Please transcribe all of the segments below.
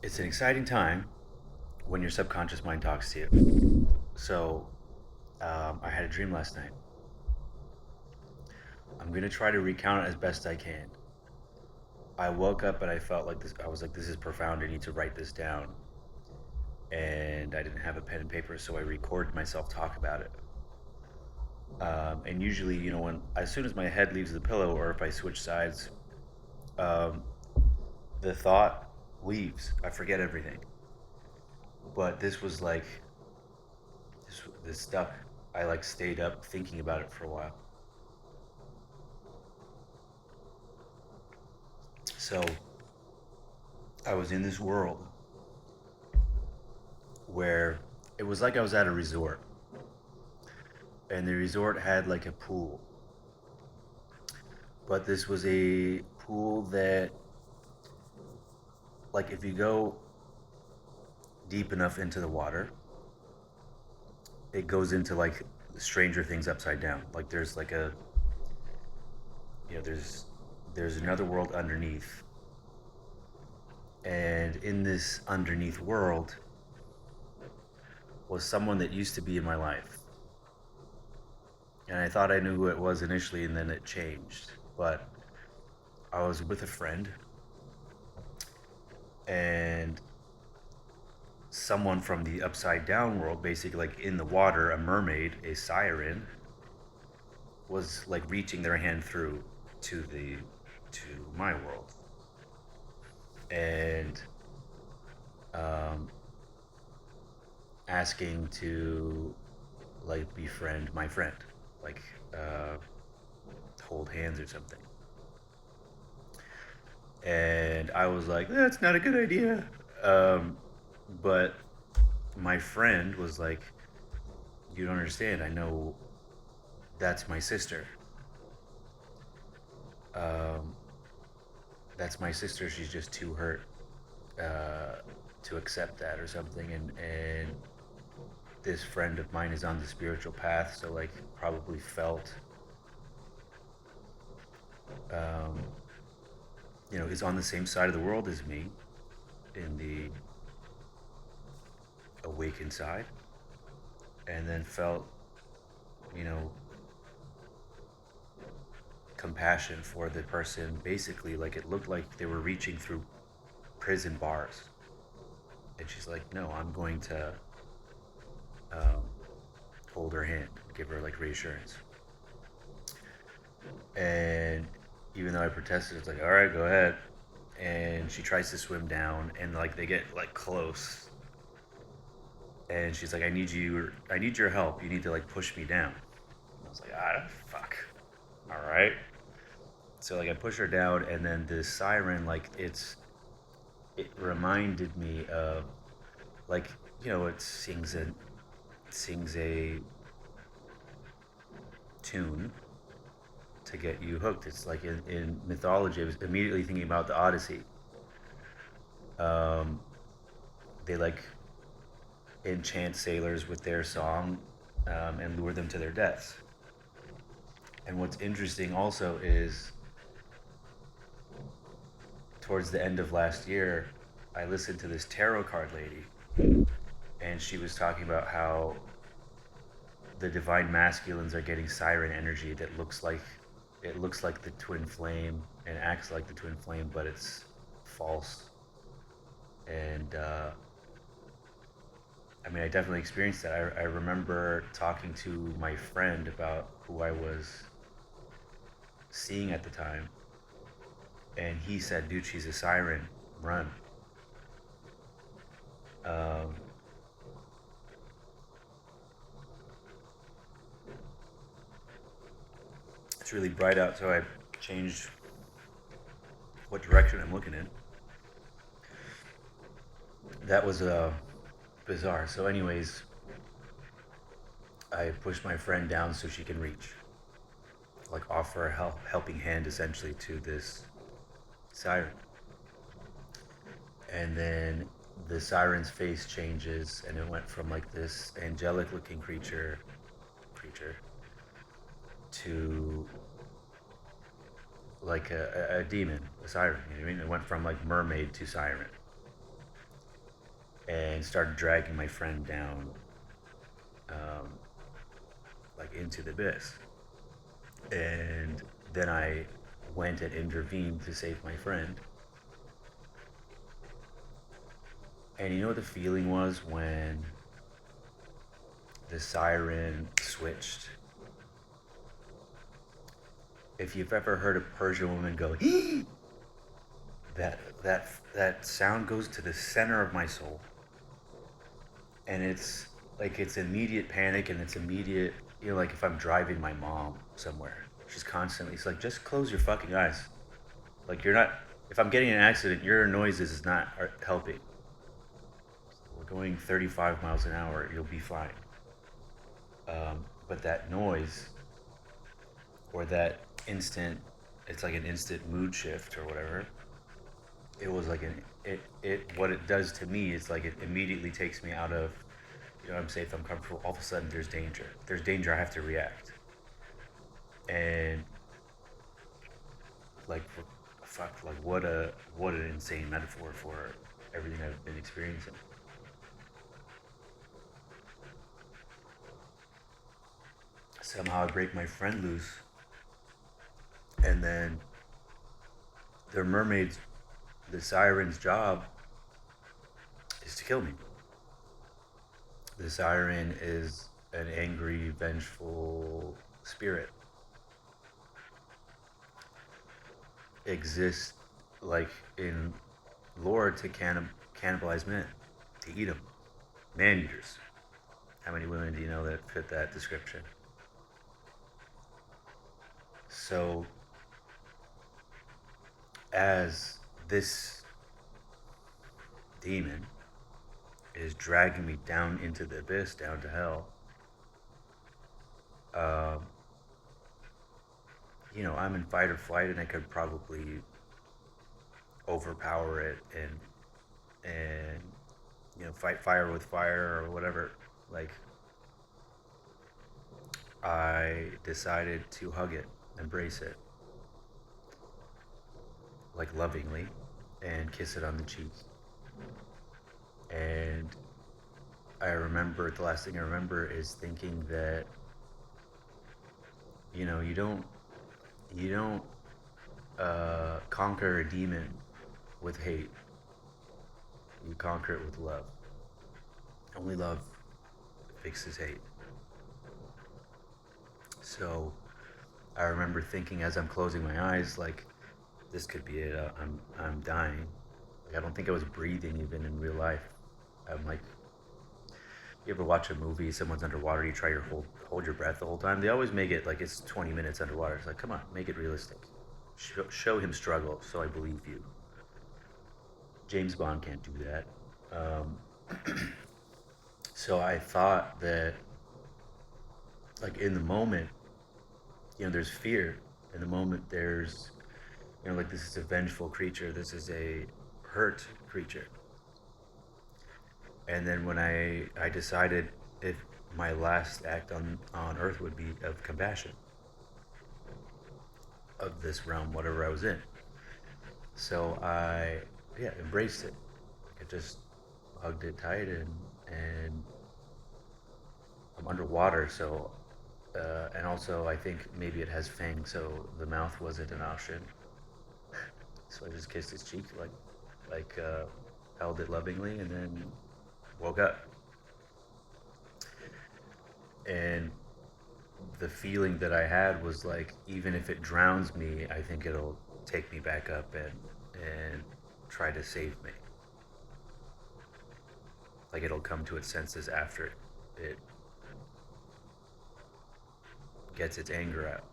It's an exciting time when your subconscious mind talks to you. So, I had a dream last night. I'm gonna try to recount it as best I can. I woke up and I felt like this. I was like, "This is profound. I need to write this down." And I didn't have a pen and paper, so I recorded myself talk about it. And usually, when as soon as my head leaves the pillow, or if I switch sides, um, the thought leaves. I forget everything. But this was like this stuff. I like stayed up thinking about it for a while. So I was in this world where it was like I was at a resort, and the resort had like a pool, but this was a pool that, like, if you go deep enough into the water, it goes into like Stranger Things upside down. Like there's like a, there's another world underneath, and in this underneath world was someone that used to be in my life. And I thought I knew who it was initially, and then it changed. But I was with a friend, and someone from the upside down world, basically like in the water, a mermaid, a siren, was like reaching their hand through to my world, and um, asking to like befriend my friend, like uh, hold hands or something. And I was like, that's not a good idea. But my friend was like, you don't understand. I know that's my sister. Um, that's my sister. She's just too hurt uh, to accept that or something. And this friend of mine is on the spiritual path, so like probably felt, um, is on the same side of the world as me in the awakened side, and then felt, you know, compassion for the person. Basically, like it looked like they were reaching through prison bars. And she's like, no, I'm going to um, hold her hand, give her like reassurance. And even though I protested, it's like, all right, go ahead. And she tries to swim down, and like they get like close, and she's like, I need your help. You need to like push me down. And I was like, fuck. All right. So like I push her down, and then this siren, like it reminded me of, like, it sings a tune to get you hooked. It's like in mythology. I was immediately thinking about the Odyssey. Um, they like enchant sailors with their song, and lure them to their deaths. And what's interesting also is, towards the end of last year, I listened to this tarot card lady, and she was talking about how the divine masculines are getting siren energy that looks like the twin flame and acts like the twin flame, but it's false. And I mean, I definitely experienced that. I remember talking to my friend about who I was seeing at the time, and he said, "Dude, she's a siren. Run." Um, it's really bright out, so I changed what direction I'm looking in. That was bizarre. So, anyways, I pushed my friend down so she can reach, like offer a helping hand essentially to this siren. And then the siren's face changes, and it went from like this angelic looking creature to like a demon, a siren. You know what I mean? It went from like mermaid to siren. and started dragging my friend down, um, like into the abyss. And then I went and intervened to save my friend. And you know what the feeling was when the siren switched? If you've ever heard a Persian woman go, that sound goes to the center of my soul, and it's like it's immediate panic and it's immediate. You know, like if I'm driving my mom somewhere, she's constantly. It's like just close your fucking eyes. Like you're not. If I'm getting in an accident, your noises is not helping. We're going 35 miles an hour. You'll be fine. But that noise or that instant, it's like an instant mood shift or whatever. It was like what it does to me is like it immediately takes me out of, I'm safe, I'm comfortable. All of a sudden there's danger. If there's danger, I have to react. And like, fuck, like what an insane metaphor for everything I've been experiencing. Somehow I break my friend loose, and then the mermaid's, the siren's job is to kill me. The siren is an angry, vengeful spirit. Exists like in lore to cannibalize men, to eat them. Man eaters. How many women do you know that fit that description? So, as this demon is dragging me down into the abyss, down to hell, um, I'm in fight or flight, and I could probably overpower it and fight fire with fire or whatever. Like, I decided to hug it, embrace it, like lovingly, and kiss it on the cheek. And I remember, the last thing I remember is thinking that, you don't conquer a demon with hate. You conquer it with love. Only love fixes hate. So I remember thinking as I'm closing my eyes, like, this could be it. I'm dying. Like, I don't think I was breathing even in real life. I'm like, you ever watch a movie, someone's underwater, you try your hold your breath the whole time. They always make it like it's 20 minutes underwater. It's like, come on, make it realistic. Show him struggle, so I believe you. James Bond can't do that. Um, so I thought that, like, in the moment, there's fear. In the moment, there's, like, this is a vengeful creature. This is a hurt creature. And then when I decided if my last act on Earth would be of compassion of this realm, whatever I was in. So I, yeah, embraced it. I just hugged it tight, and I'm underwater, so and also I think maybe it has fangs, so the mouth wasn't an option. So I just kissed his cheek, like held it lovingly, and then woke up. And the feeling that I had was like, even if it drowns me, I think it'll take me back up and try to save me. Like it'll come to its senses after it gets its anger out.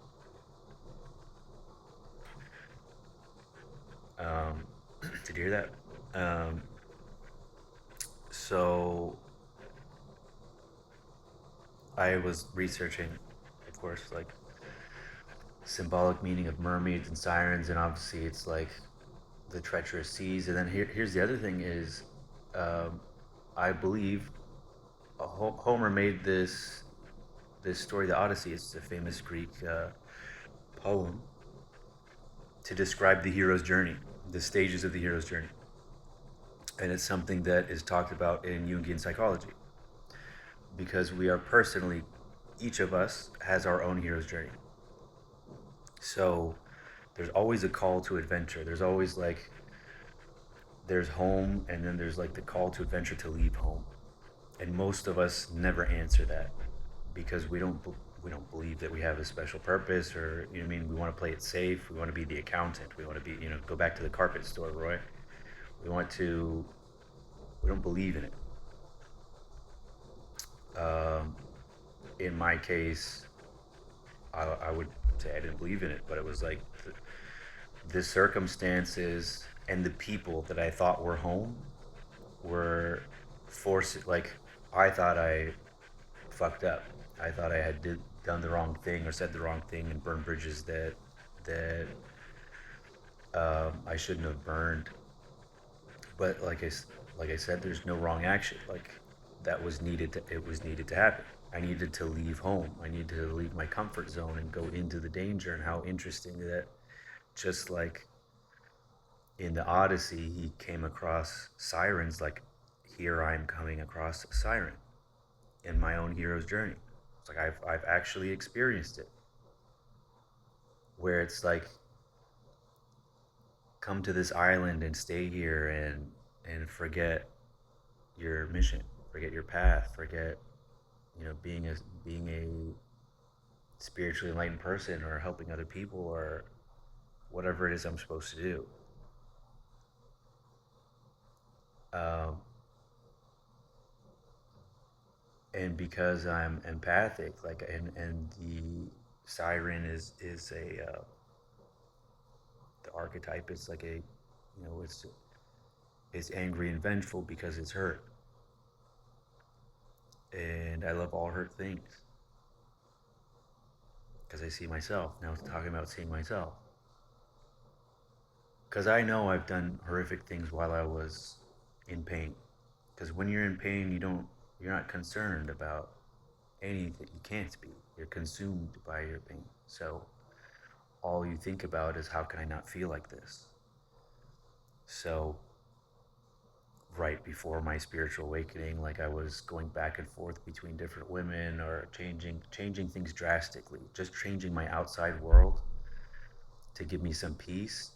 Did you hear that? So I was researching, of course, like symbolic meaning of mermaids and sirens, and obviously it's like the treacherous seas. And then here's the other thing is, um, I believe Homer made this story, the Odyssey. It's a famous Greek poem to describe the hero's journey, the stages of the hero's journey. And it's something that is talked about in Jungian psychology because we are personally, each of us has our own hero's journey. So there's always a call to adventure. There's always like, there's home, and then there's like the call to adventure to leave home. And most of us never answer that because we don't believe that we have a special purpose, or you know what I mean, we want to play it safe. We want to be the accountant. We want to be, go back to the carpet store, Roy. We want to. We don't believe in it. Um, in my case, I would say I didn't believe in it, but it was like the circumstances and the people that I thought were home were forced. Like I thought I fucked up. I thought I had done the wrong thing or said the wrong thing and burned bridges that I shouldn't have burned. But like I said, there's no wrong action. Like that was needed. It was needed to happen. I needed to leave home. I needed to leave my comfort zone and go into the danger. And how interesting that, just like in the Odyssey, he came across sirens. Like here, I'm coming across a siren in my own hero's journey. It's like I've actually experienced it, where it's like come to this island and stay here and forget your mission, forget your path, forget being a spiritually enlightened person or helping other people or whatever it is I'm supposed to do. Um, and because I'm empathic, like and the siren is a the archetype is like a it's angry and vengeful because it's hurt, and I love all hurt things because I see myself now. It's talking about seeing myself because I know I've done horrific things while I was in pain. Because when you're in pain, you're not concerned about anything. You can't be. You're consumed by your pain. So all you think about is how can I not feel like this? So right before my spiritual awakening, like I was going back and forth between different women or changing things drastically, just changing my outside world to give me some peace,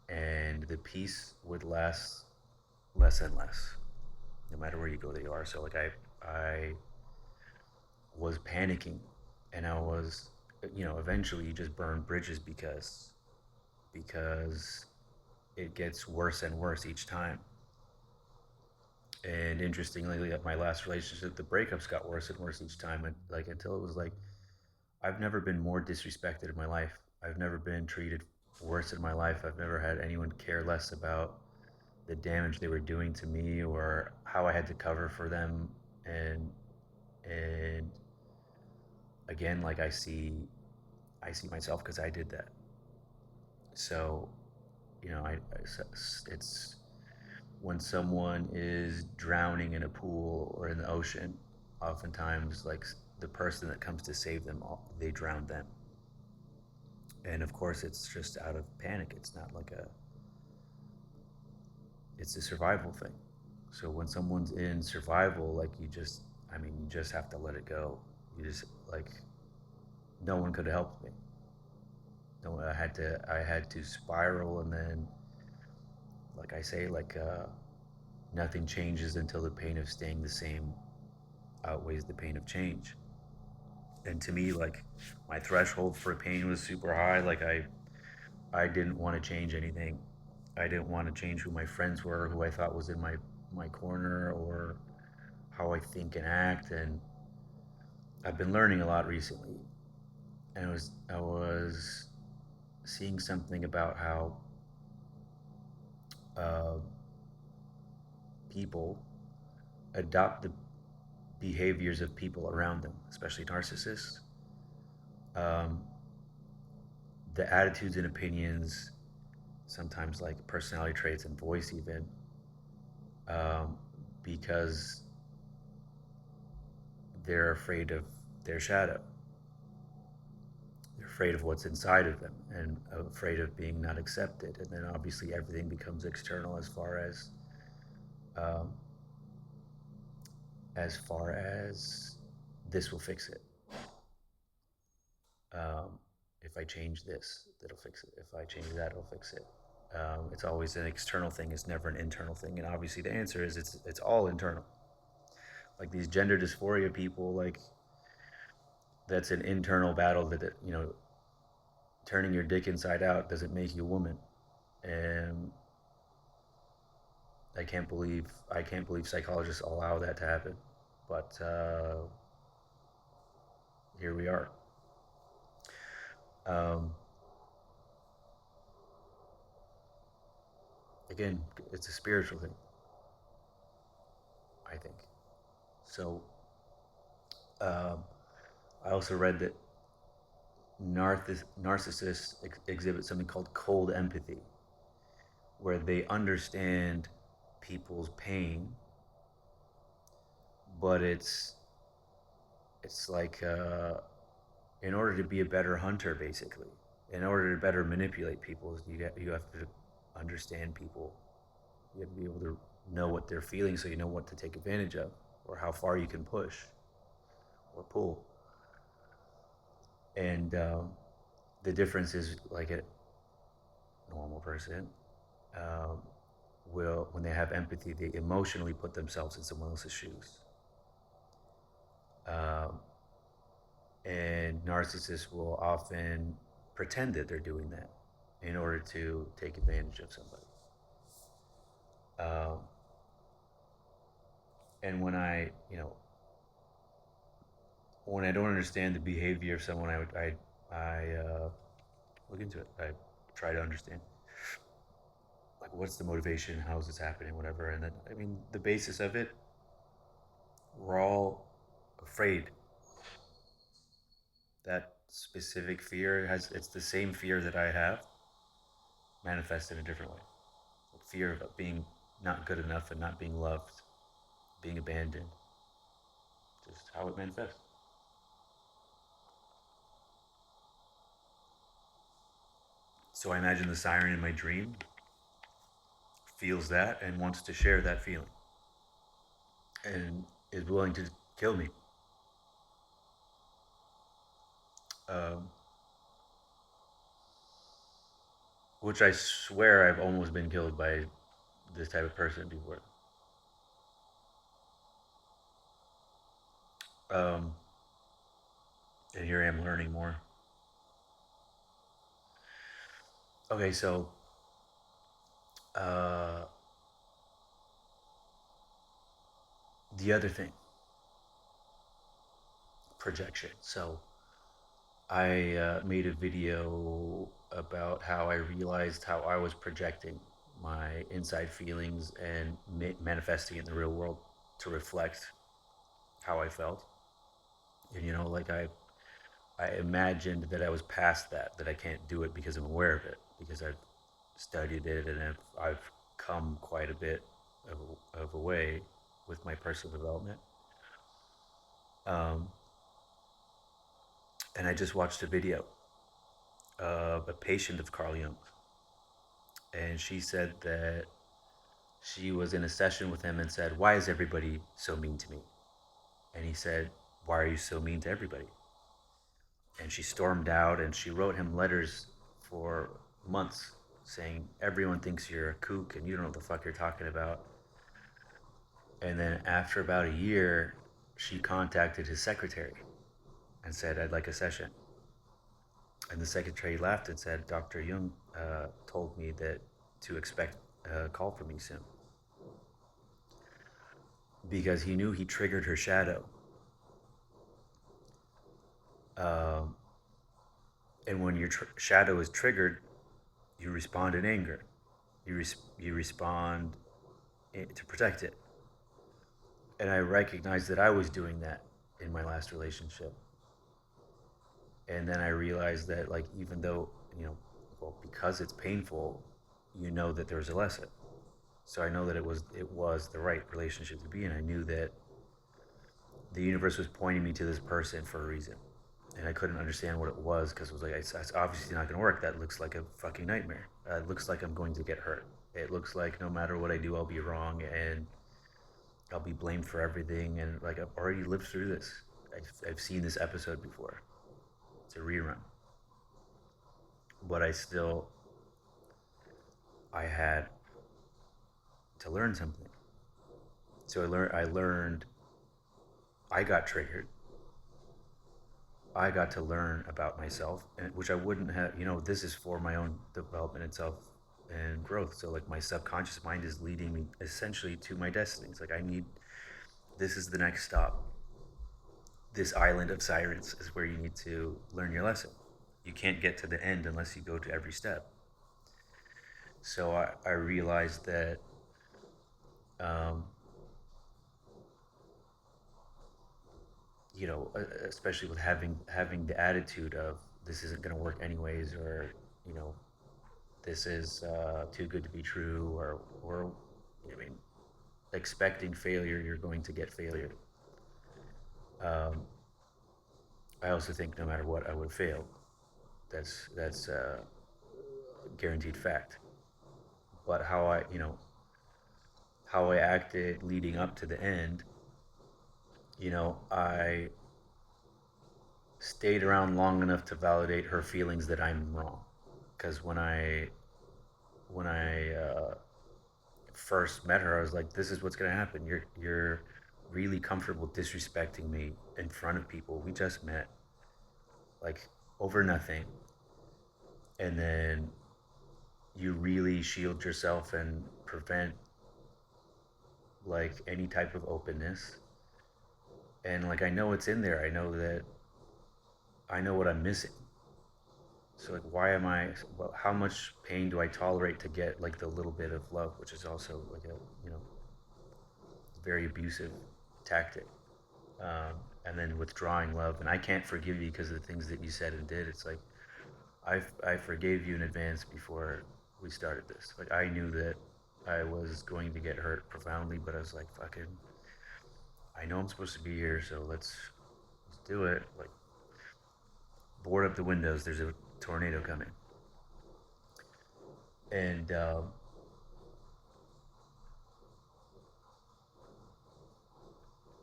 and the peace would last less and less, no matter where you go that you are. So like I was panicking, and I was, eventually you just burn bridges because it gets worse and worse each time. And interestingly, at my last relationship, the breakups got worse and worse each time, and like until it was like I've never been more disrespected in my life. I've never been treated worse in my life. I've never had anyone care less about the damage they were doing to me or how I had to cover for them. And again, like I see myself because I did that. So it's when someone is drowning in a pool or in the ocean, oftentimes like the person that comes to save them, they drown them. And of course, it's just out of panic. It's not like it's a survival thing. So when someone's in survival, like you just have to let it go. You just like no one could have helped me. No, I had to spiral, and then like I say, nothing changes until the pain of staying the same outweighs the pain of change. And to me, like my threshold for pain was super high. Like I didn't want to change anything. I didn't want to change who my friends were, who I thought was in my corner, or how I think and act. And I've been learning a lot recently, and I was seeing something about how uh, people adopt the behaviors of people around them, especially narcissists. Um, the attitudes and opinions, sometimes like personality traits and voice, even um, because they're afraid of their shadow. They're afraid of what's inside of them and afraid of being not accepted. And then obviously everything becomes external as far as Um, as far as this will fix it. If I change this, that'll fix it. If I change that, it'll fix it. It's always an external thing. It's never an internal thing. And obviously, the answer is it's all internal. Like these gender dysphoria people, like that's an internal battle that turning your dick inside out doesn't make you a woman. And I can't believe psychologists allow that to happen. But here we are. Um, Again, it's a spiritual thing, I think. So um, I also read that narcissists exhibit something called cold empathy, where they understand people's pain, but it's like in order to be a better hunter, basically, in order to better manipulate people, you have to understand people. You have to be able to know what they're feeling, so you know what to take advantage of, or how far you can push or pull. And the difference is like a normal person um, will, when they have empathy, they emotionally put themselves in someone else's shoes. Um, and narcissists will often pretend that they're doing that in order to take advantage of somebody. Um, and when I don't understand the behavior of someone, I look into it. I try to understand, like, what's the motivation, how is this happening, whatever. And then, I mean, the basis of it, we're all afraid. That specific fear it's the same fear that I have, manifested in a different way. Like fear of being not good enough and not being loved, being abandoned, just how it manifests. So I imagine the siren in my dream feels that and wants to share that feeling and is willing to kill me. Um, which I swear I've almost been killed by this type of person before. Um, and here I am learning more. Okay, so uh, the other thing, projection. So I made a video about how I realized how I was projecting my inside feelings and manifesting it in the real world to reflect how I felt. And like I imagined that I was past that I can't do it because I'm aware of it, because I've studied it and I've come quite a bit of a way with my personal development. Um, and I just watched a video of a patient of Carl Jung, and she said that she was in a session with him and said, "Why is everybody so mean to me?" And he said, "Why are you so mean to everybody?" And she stormed out and she wrote him letters for months saying, "Everyone thinks you're a kook and you don't know what the fuck you're talking about." And then after about a year, she contacted his secretary and said, "I'd like a session." And the secretary laughed and said, "Dr. Jung told me that to expect a call from me soon." Because he knew he triggered her shadow. Um, and when your shadow is triggered, you respond in anger. You respond to protect it. And I recognized that I was doing that in my last relationship. And then I realized that, like, even though, well, because it's painful, that there's a lesson. So I know that it was the right relationship to be in. I knew that the universe was pointing me to this person for a reason, and I couldn't understand what it was because it was like it's obviously not going to work. That looks like a fucking nightmare. It looks like I'm going to get hurt. It looks like no matter what I do, I'll be wrong, and I'll be blamed for everything, and like I've already lived through this. I've seen this episode before. It's a rerun, but I had to learn something. So I learned I got triggered. I got to learn about myself, and which I wouldn't have. This is for my own development and self and growth. So like my subconscious mind is leading me essentially to my destiny. It's like I need. This is the next stop. This island of sirens is where you need to learn your lesson. You can't get to the end unless you go to every step. So I realized that, um, especially with having the attitude of this isn't going to work anyways, or you know, this is too good to be true, or I mean, expecting failure, you're going to get failure. Um, I also think no matter what, I would fail. That's a guaranteed fact. But how I acted leading up to the end, I stayed around long enough to validate her feelings that I'm wrong. Because when I first met her, I was like, "This is what's gonna happen. You're really comfortable disrespecting me in front of people. We just met, like over nothing, and then you really shield yourself and prevent like any type of openness. And like I know it's in there. I know what I'm missing. So like, why am I? Well, how much pain do I tolerate to get like the little bit of love, which is also like a very abusive tactic. And then withdrawing love, and I can't forgive you because of the things that you said and did. It's like I forgave you in advance before we started this. Like I knew that I was going to get hurt profoundly, but I was like, fucking, I know I'm supposed to be here, so let's do it. Like board up the windows. There's a tornado coming, and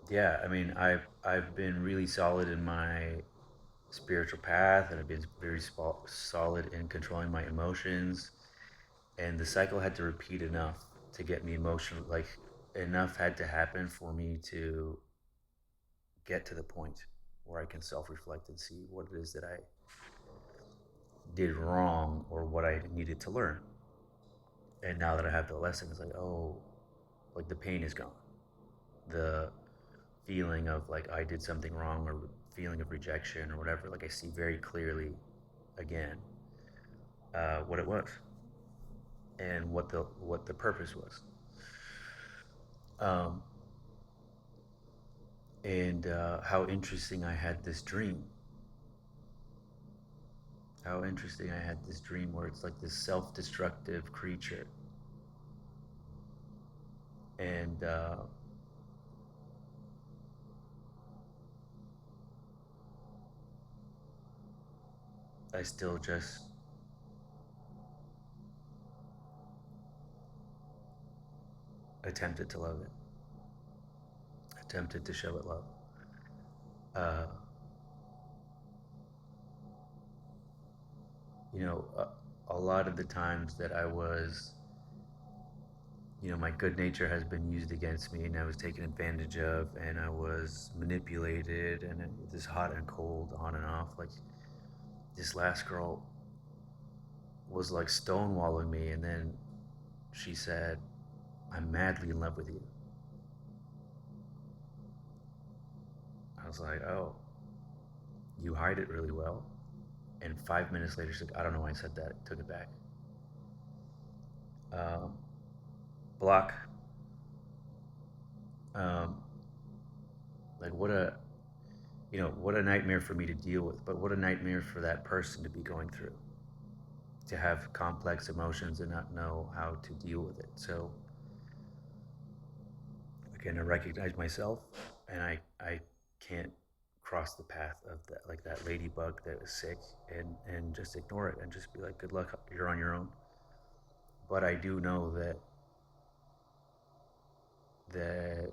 yeah, I mean, I've been really solid in my spiritual path, and I've been very solid in controlling my emotions. And the cycle had to repeat enough to get me emotional. Like enough had to happen for me to get to the point where I can self-reflect and see what it is that I did wrong or what I needed to learn. And now that I have the lesson, it's like, oh, like the pain is gone. The feeling of like I did something wrong, or feeling of rejection or whatever, like I see very clearly again what it was and what the purpose was. Um, and how interesting I had this dream. How interesting I had this dream where it's like this self-destructive creature, and I still just attempted to love it, attempted to show it love. Uh, a lot of the times that I was, my good nature has been used against me, and I was taken advantage of, and I was manipulated, and this hot and cold, on and off. Like this last girl was like stonewalling me, and then she said, "I'm madly in love with you." I was like, "Oh, you hide it really well." And 5 minutes later, she's like, "I don't know why I said that. I took it back." Um, block. Um, like what a nightmare for me to deal with, but what a nightmare for that person to be going through, to have complex emotions and not know how to deal with it. So again, I recognize myself, and I can't cross the path of that, like that ladybug that is sick, and just ignore it and just be like, good luck, you're on your own. But I do know that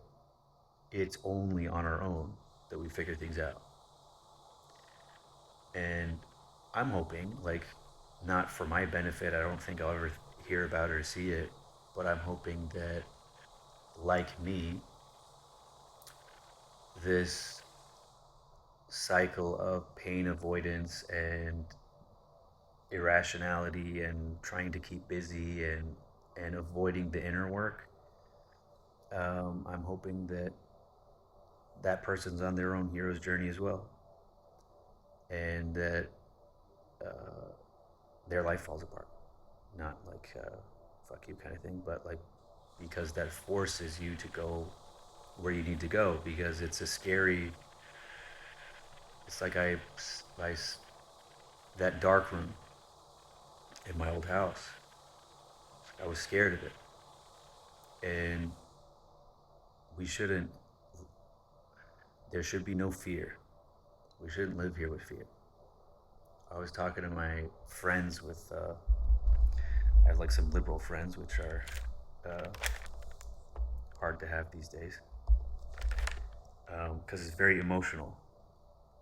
it's only on our own that we figure things out. And I'm hoping, like, not for my benefit, I don't think I'll ever hear about it or see it, but I'm hoping that, like me, this cycle of pain avoidance and irrationality and trying to keep busy and avoiding the inner work, I'm hoping that that person's on their own hero's journey as well, and that uh, their life falls apart. Not like fuck you kind of thing, but like because that forces you to go where you need to go because it's a scary. It's like I that dark room in my old house. I was scared of it, and we shouldn't. There should be no fear. We shouldn't live here with fear. I was talking to my friends with. I have like some liberal friends, which are uh, hard to have these days because it's very emotional.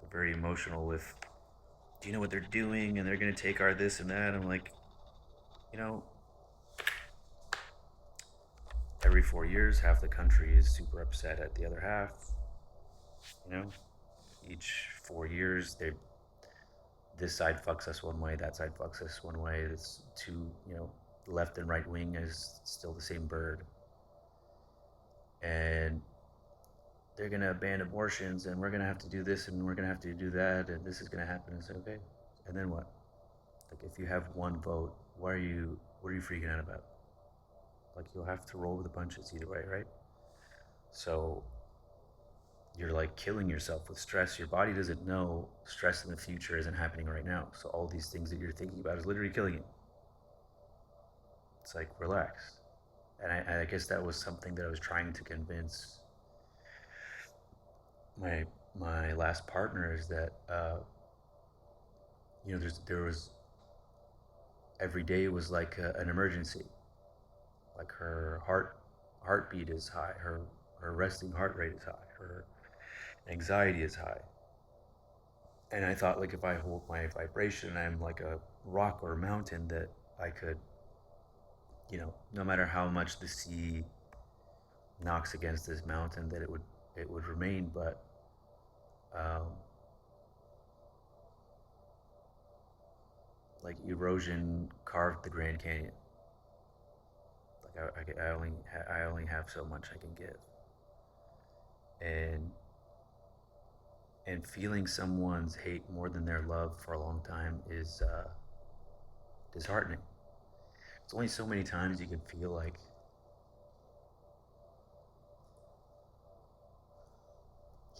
They're very emotional with, do you know what they're doing? And they're going to take our this and that. I'm like, you know, every 4 years, half the country is super upset at the other half. You know, each 4 years, they this side fucks us one way, that side fucks us one way. It's two, left and right wing is still the same bird, and they're gonna ban abortions, and we're gonna have to do this, and we're gonna have to do that, and this is gonna happen. And say, okay, and then what? Like, if you have one vote, what are you freaking out about? Like, you'll have to roll with the punches either way, right? So you're like killing yourself with stress. Your body doesn't know stress in the future isn't happening right now. So all these things that you're thinking about is literally killing you. It's like, relax. And I guess that was something that I was trying to convince my last partner is that there was every day was like an emergency. Like her heartbeat is high, her resting heart rate is high, her anxiety is high. And I thought, like, if I hold my vibration, I'm like a rock or a mountain, that I could, no matter how much the sea knocks against this mountain, that it would remain. But um, like, erosion carved the Grand Canyon. Like, I only have so much I can give, and feeling someone's hate more than their love for a long time is disheartening. It's only so many times you can feel like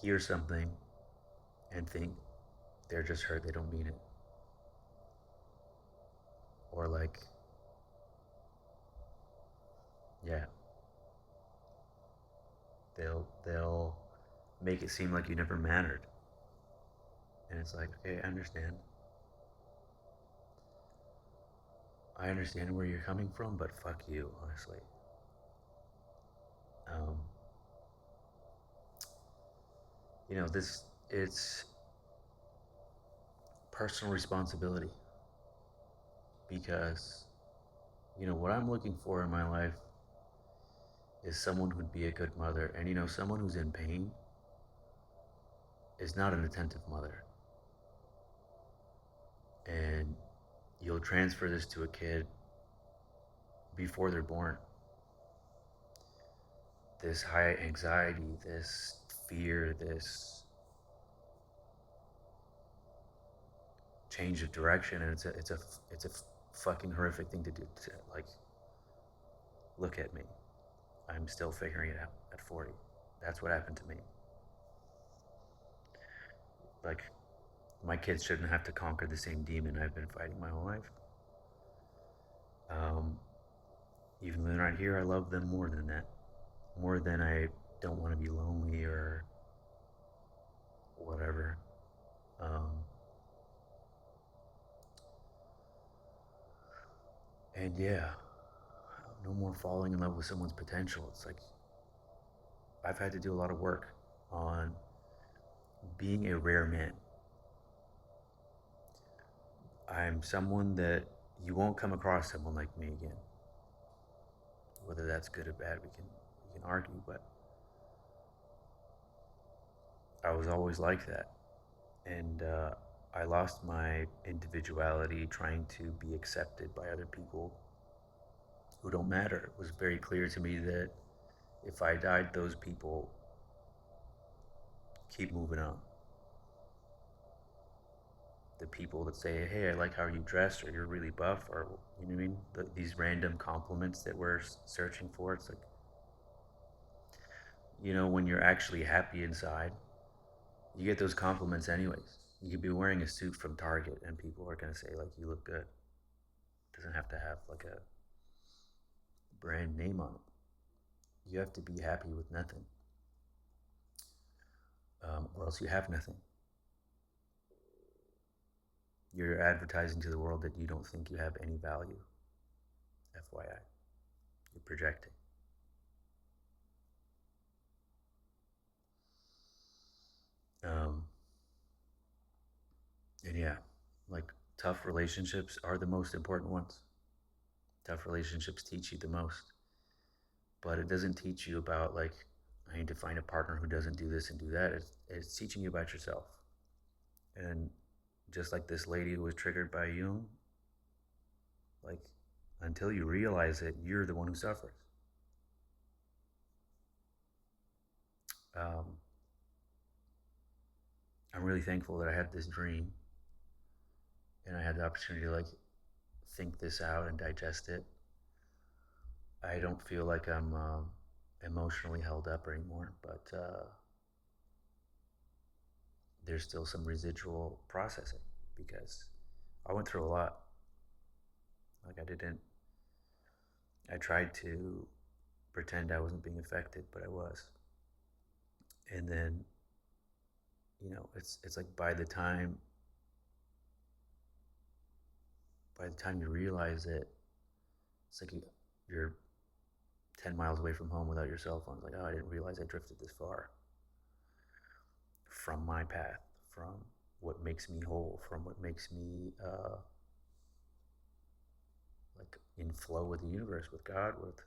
hear something and think they're just hurt, they don't mean it, or like, yeah, they'll make it seem like you never mattered, and it's like, okay, I understand where you're coming from, but fuck you, honestly. um, this it's personal responsibility, because what I'm looking for in my life is someone who'd be a good mother, and someone who's in pain is not an attentive mother. And you'll transfer this to a kid before they're born. This high anxiety, this fear, this change of direction, and it's a fucking horrific thing to do. Like, look at me, I'm still figuring it out at 40. That's what happened to me. Like, my kids shouldn't have to conquer the same demon I've been fighting my whole life. Um, Even though they're not here, I love them more than that. More than I don't want to be lonely or whatever. Um, and yeah, no more falling in love with someone's potential. It's like, I've had to do a lot of work on being a rare man. I'm someone that you won't come across someone like me again. Whether that's good or bad, we can argue, but I was always like that, and I lost my individuality trying to be accepted by other people who don't matter. It was very clear to me that if I died, those people keep moving on. The people that say, "Hey, I like how you dress," or "You're really buff," or you know what I mean, these random compliments that we're searching for. It's like, when you're actually happy inside, you get those compliments anyways. You could be wearing a suit from Target, and people are gonna say like, "You look good." It doesn't have to have like a brand name on it. You have to be happy with nothing, or else you have nothing. You're advertising to the world that you don't think you have any value. FYI, you're projecting. Um, and yeah, like tough relationships are the most important ones. Tough relationships teach you the most, but it doesn't teach you about like I need to find a partner who doesn't do this and do that. It's teaching you about yourself. And just like this lady who was triggered by Jung, like until you realize it, you're the one who suffers. Um, I'm really thankful that I had this dream and I had the opportunity to like think this out and digest it. I don't feel like I'm emotionally held up anymore, but there's still some residual processing because I went through a lot. Like I tried to pretend I wasn't being affected, but I was. And then, it's like by the time you realize it, it's like you're 10 miles away from home without your cell phone. It's like, oh, I didn't realize I drifted this far from my path, from what makes me whole, from what makes me like in flow with the universe, with God, with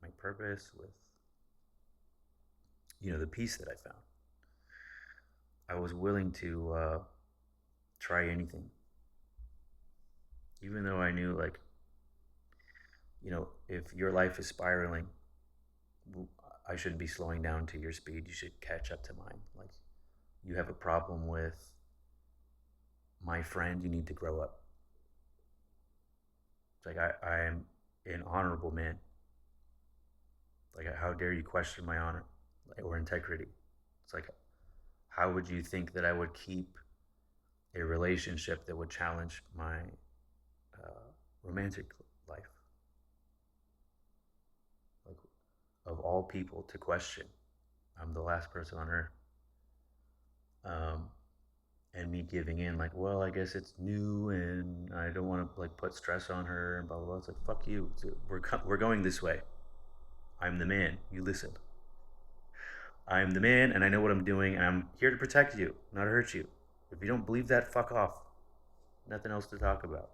my purpose, with the peace that I found. I was willing to try anything, even though I knew like if your life is spiraling, I shouldn't be slowing down to your speed. You should catch up to mine. Like you have a problem with my friend, you need to grow up. It's like I am an honorable man. Like how dare you question my honor or integrity? It's like how would you think that I would keep a relationship that would challenge my romantic life? Like of all people to question, I'm the last person on earth. Um, and me giving in, like, well, I guess it's new, and I don't want to like put stress on her, and blah blah blah. It's like, fuck you. We're going this way. I'm the man. You listen. I'm the man, and I know what I'm doing, and I'm here to protect you, not hurt you. If you don't believe that, fuck off. Nothing else to talk about.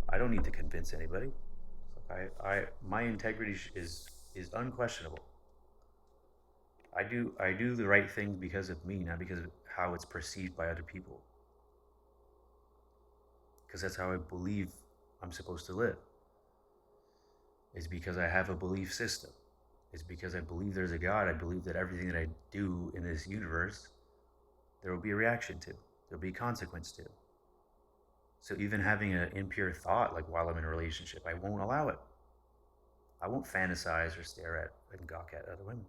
I don't need to convince anybody. My integrity is unquestionable. I do the right thing because of me, not because of how it's perceived by other people. Because that's how I believe I'm supposed to live. It's because I have a belief system. It's because I believe there's a God. I believe that everything that I do in this universe, there will be a reaction to. There'll be a consequence to. So even having an impure thought, like while I'm in a relationship, I won't allow it. I won't fantasize or stare at and gawk at other women.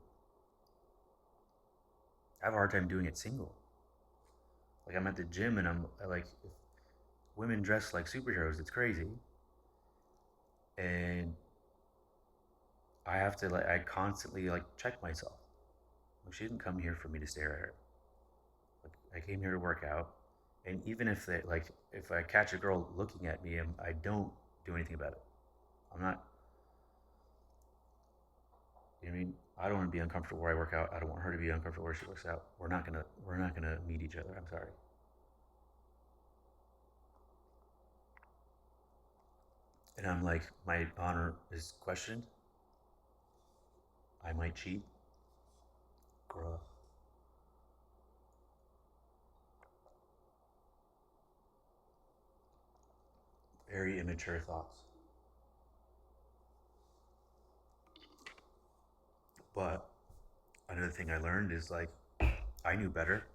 I have a hard time doing it single. Like I'm at the gym and I'm like, if women dress like superheroes, it's crazy. And I have to like, I constantly like check myself. Like, she didn't come here for me to stare at her. Like, I came here to work out. And even if I catch a girl looking at me, I don't do anything about it. I'm not, you know what I mean? I don't want to be uncomfortable where I work out. I don't want her to be uncomfortable where she works out. We're not gonna meet each other. I'm sorry. And I'm like, my honor is questioned. I might cheat. Grow up. Very immature thoughts. But another thing I learned is like, I knew better.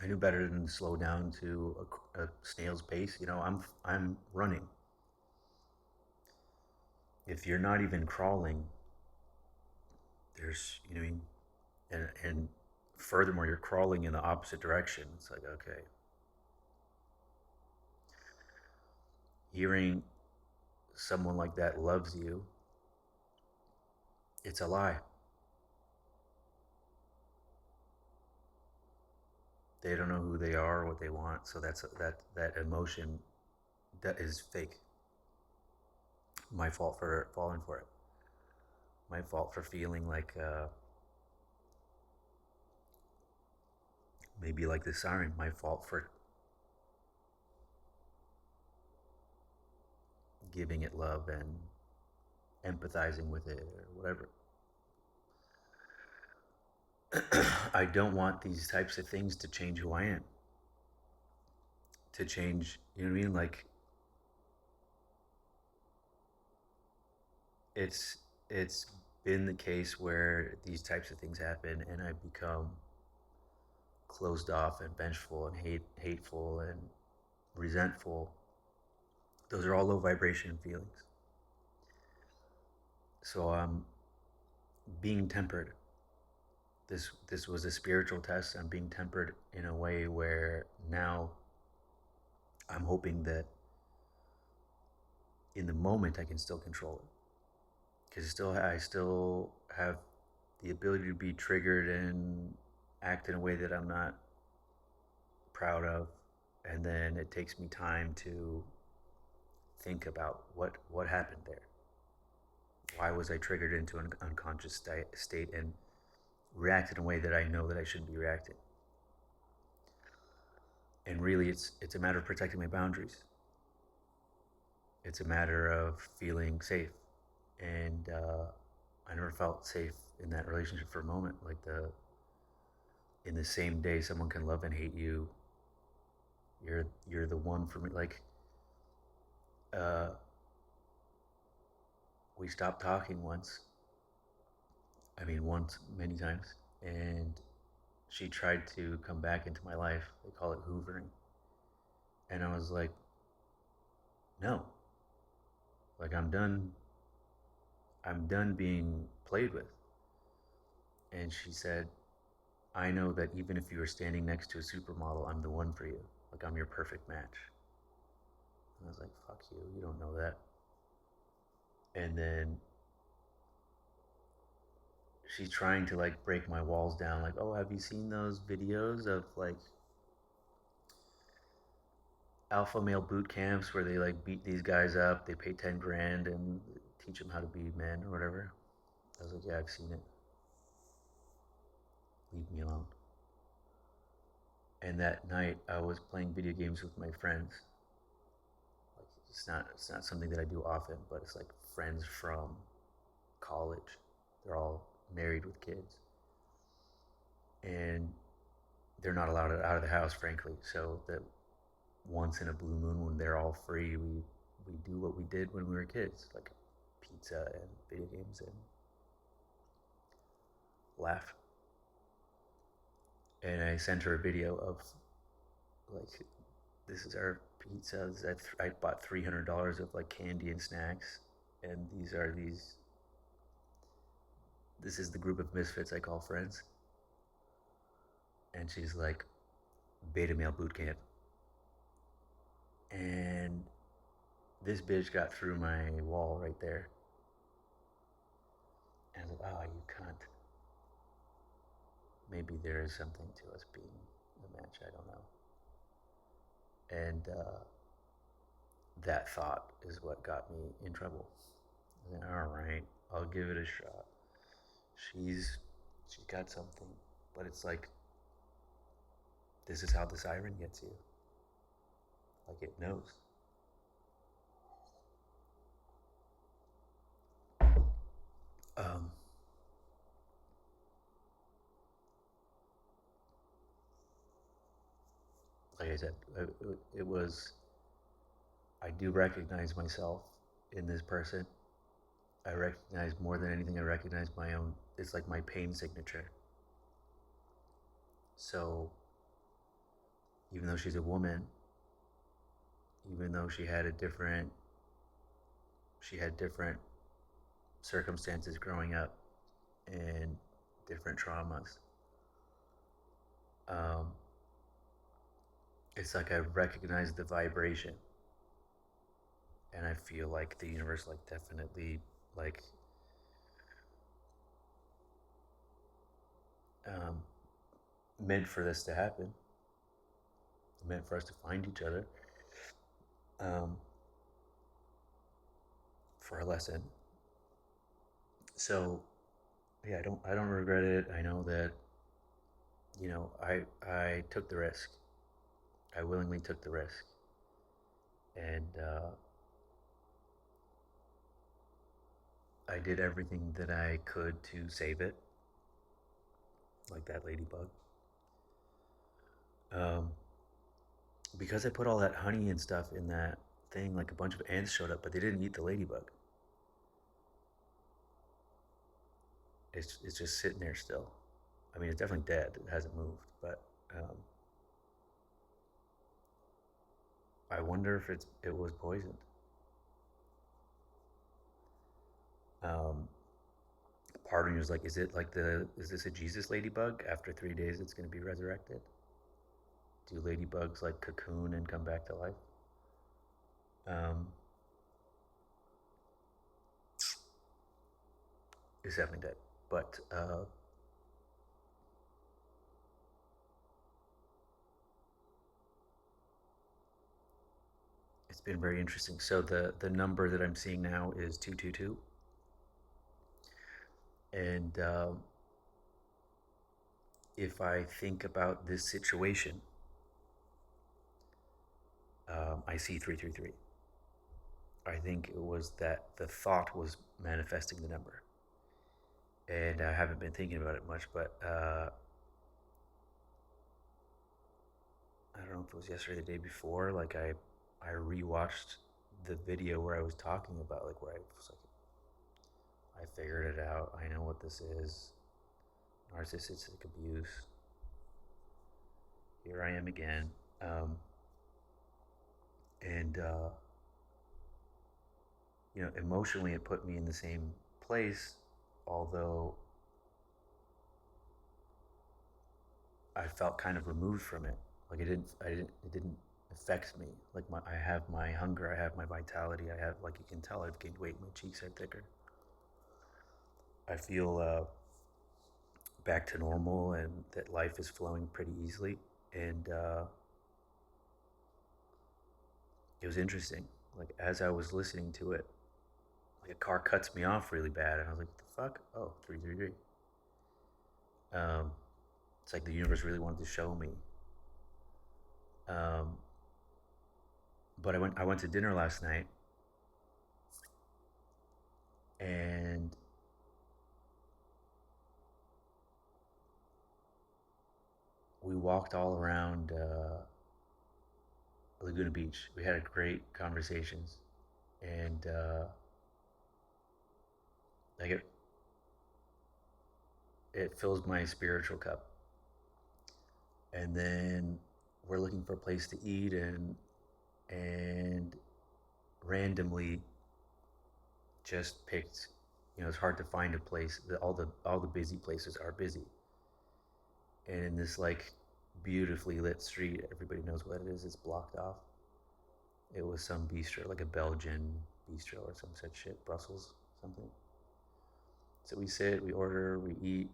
I knew better than to slow down to a snail's pace. I'm running. If you're not even crawling, there's you know what I mean, and furthermore, you're crawling in the opposite direction. It's like, okay, hearing someone like that loves you, it's a lie. They don't know who they are or what they want, so that emotion that is fake. My fault for falling for it. My fault for feeling like maybe like the siren. My fault for giving it love and empathizing with it or whatever. I don't want these types of things to change who I am. To change, you know what I mean? Like it's it's been the case where these types of things happen and I become closed off and vengeful and hateful and resentful. Those are all low vibration feelings. So I'm being tempered. This was a spiritual test. I'm being tempered in a way where now I'm hoping that in the moment I can still control it because I still have the ability to be triggered and act in a way that I'm not proud of, and then it takes me time to think about what happened there. Why was I triggered into an unconscious state and react in a way that I know that I shouldn't be reacting? And really, it's a matter of protecting my boundaries. It's a matter of feeling safe, and I never felt safe in that relationship for a moment. Like the in the same day, someone can love and hate you. You're the one for me. Like uh, we stopped talking once. I mean, once, many times, and she tried to come back into my life. They call it hoovering, and I was like, no. Like I'm done. I'm done being played with. And she said, I know that even if you were standing next to a supermodel, I'm the one for you. Like I'm your perfect match. And I was like, fuck you. You don't know that. And then she's trying to like break my walls down. Like, oh, have you seen those videos of like alpha male boot camps where they like beat these guys up? They pay 10 grand and teach them how to be men or whatever. I was like, yeah, I've seen it. Leave me alone. And that night, I was playing video games with my friends. Like it's not something that I do often, but it's like friends from college. They're all married with kids, and they're not allowed out of the house, frankly. So that once in a blue moon, when they're all free, we do what we did when we were kids, like pizza and video games and laugh. And I sent her a video of like, this is our pizza. I bought $300 of like candy and snacks, and this is the group of misfits I call friends. And she's like, beta male boot camp. And this bitch got through my wall right there. And I was like, oh, you cunt. Maybe there is something to us being a match. I don't know. And that thought is what got me in trouble. I was like, all right, I'll give it a shot. she's she's got something, but it's like this is how the siren gets you. Like it knows. Um, like I said, it was. I do recognize myself in this person. I recognize more than anything. I recognize my own. It's like my pain signature. So even though she's a woman, even though she had different circumstances growing up and different traumas. Um, it's like I recognize the vibration, and I feel like the universe, like, definitely, like, um, meant for this to happen, meant for us to find each other, um, for a lesson. So yeah, I don't regret it. I know that, I took the risk. I willingly took the risk, and I did everything that I could to save it, like that ladybug. Um, because I put all that honey and stuff in that thing, like a bunch of ants showed up, but they didn't eat the ladybug. It's just sitting there still. I mean, it's definitely dead. It hasn't moved, but I wonder if it was poisoned. Um, Part of me was like, is this a Jesus ladybug? After 3 days, it's going to be resurrected. Do ladybugs like cocoon and come back to life? Um, it's definitely dead, but it's been very interesting. So the number that I'm seeing now is 222, and if I think about this situation, I see 333. I think it was that the thought was manifesting the number, and I haven't been thinking about it much, but I don't know if it was yesterday or the day before. Like I rewatched the video where I was talking about, like, where I was like, I figured it out. I know what this is. Narcissistic abuse. Here I am again. And emotionally, it put me in the same place, although I felt kind of removed from it. Like it didn't affect me. Like I have my hunger, I have my vitality, I have, like, you can tell, I've gained weight, my cheeks are thicker. I feel back to normal, and that life is flowing pretty easily. And it was interesting. Like, as I was listening to it, like, a car cuts me off really bad, and I was like, "What the fuck? Oh, 333." Um, it's like the universe really wanted to show me. Um, but I went to dinner last night, and we walked all around Laguna Beach. We had great conversations, and like it fills my spiritual cup. And then we're looking for a place to eat, and randomly just picked. It's hard to find a place. All the busy places are busy, and in this, like, beautifully lit street, everybody knows what it is. It's blocked off. It was some bistro, like a Belgian bistro or some such shit, Brussels something. So we sit, we order, we eat,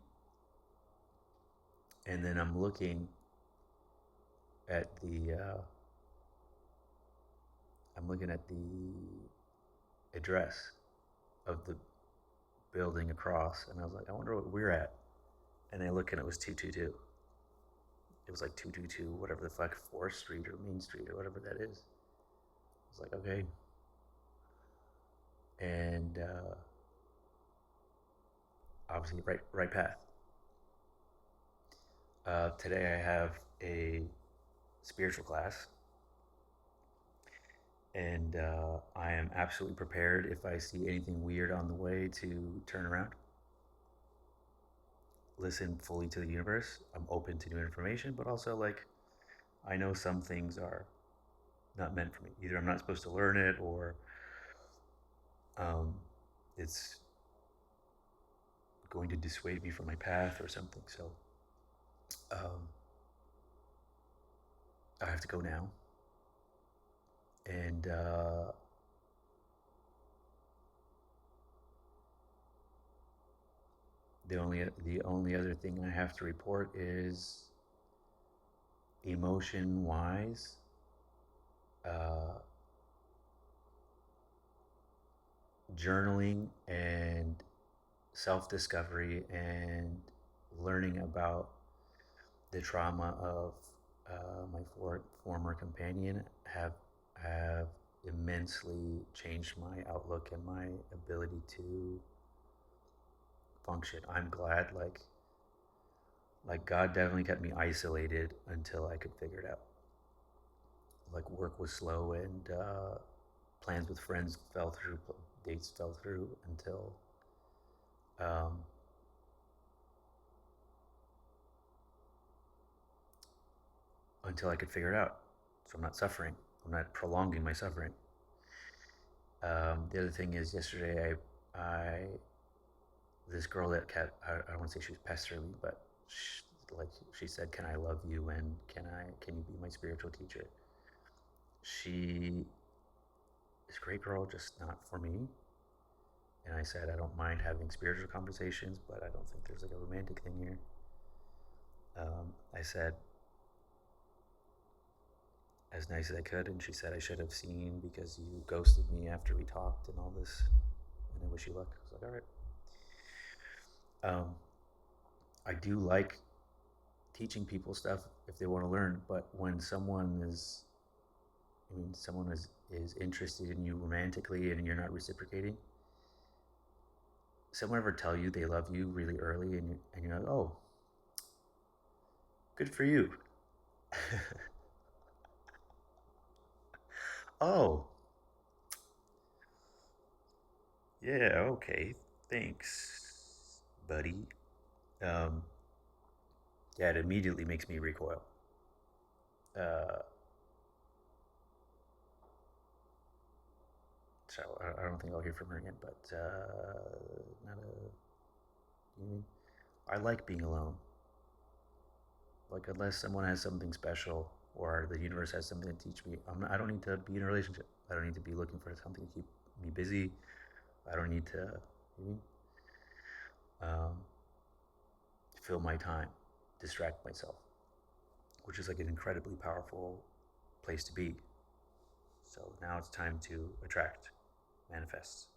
and then at the I'm looking at the address of the building across, and I was like, I wonder what we're at. And I look, and it was 222. It was like 222, whatever the fuck, 4th Street or Main Street or whatever that is. I was like, okay. And obviously, right path. Today I have a spiritual class, and I am absolutely prepared if I see anything weird on the way to turn around, listen fully to the universe. I'm open to new information, but also like I know some things are not meant for me. Either I'm not supposed to learn it, or um, it's going to dissuade me from my path or something. So um, I have to go now, and the only other thing I have to report is emotion wise. Uh, Journaling and self discovery and learning about the trauma of my former companion have immensely changed my outlook and my ability to function. I'm glad, God definitely kept me isolated until I could figure it out. Like work was slow, and plans with friends fell through, dates fell through um, until I could figure it out. So I'm not suffering. I'm not prolonging my suffering. The other thing is, yesterday I this girl that kept, I don't want to say she was pestering me, but she said, "Can I love you, and can you be my spiritual teacher?" She is a great girl, just not for me. And I said, I don't mind having spiritual conversations, but I don't think there's like a romantic thing here. I said, as nice as I could, and she said, I should have seen because you ghosted me after we talked and all this, and I wish you luck. I was like, all right. I do like teaching people stuff if they want to learn, but when someone is interested in you romantically and you're not reciprocating, someone ever tell you they love you really early, and you're like, oh, good for you. Oh, yeah, okay, thanks, buddy. Um, yeah, it immediately makes me recoil. Uh, so I don't think I'll hear from her again. But not a. You mean? I like being alone. Like unless someone has something special or the universe has something to teach me, I don't need to be in a relationship. I don't need to be looking for something to keep me busy. I don't need to. You mean? Um, Fill my time, distract myself, which is like an incredibly powerful place to be. So now it's time to attract, manifest.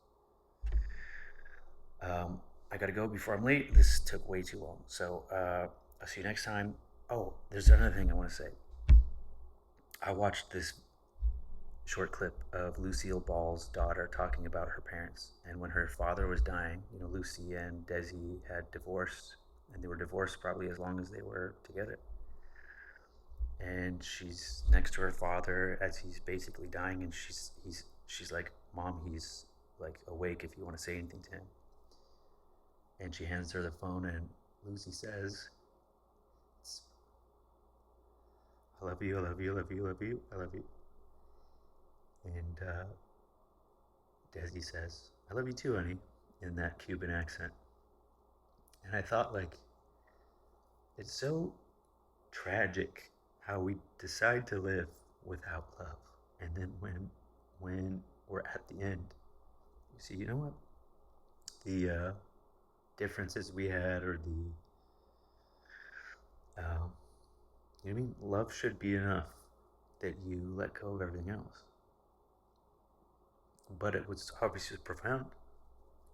I gotta go before I'm late. This took way too long. So I'll see you next time. Oh, there's another thing I want to say. I watched this short clip of Lucille Ball's daughter talking about her parents. And when her father was dying, Lucy and Desi had divorced, and they were divorced probably as long as they were together. And she's next to her father as he's basically dying, and she's like, "Mom, he's like awake if you want to say anything to him." And she hands her the phone, and Lucy says, "I love you, I love you, I love you, I love you, I love you." And Desi says, "I love you too, honey," in that Cuban accent. And I thought, like, it's so tragic how we decide to live without love, and then when we're at the end, you see, you know what? The differences we had, or you know what I mean? Love should be enough that you let go of everything else. But it was obviously profound.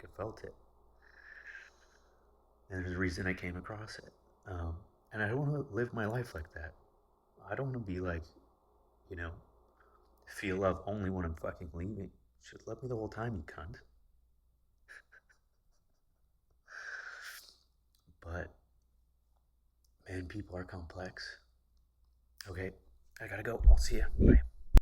I felt it. And there's a reason I came across it. Um, and I don't want to live my life like that. I don't want to be like, you know, feel love only when I'm fucking leaving. You should love me the whole time, you cunt. But man, people are complex. Okay, I gotta go. I'll see ya. Bye.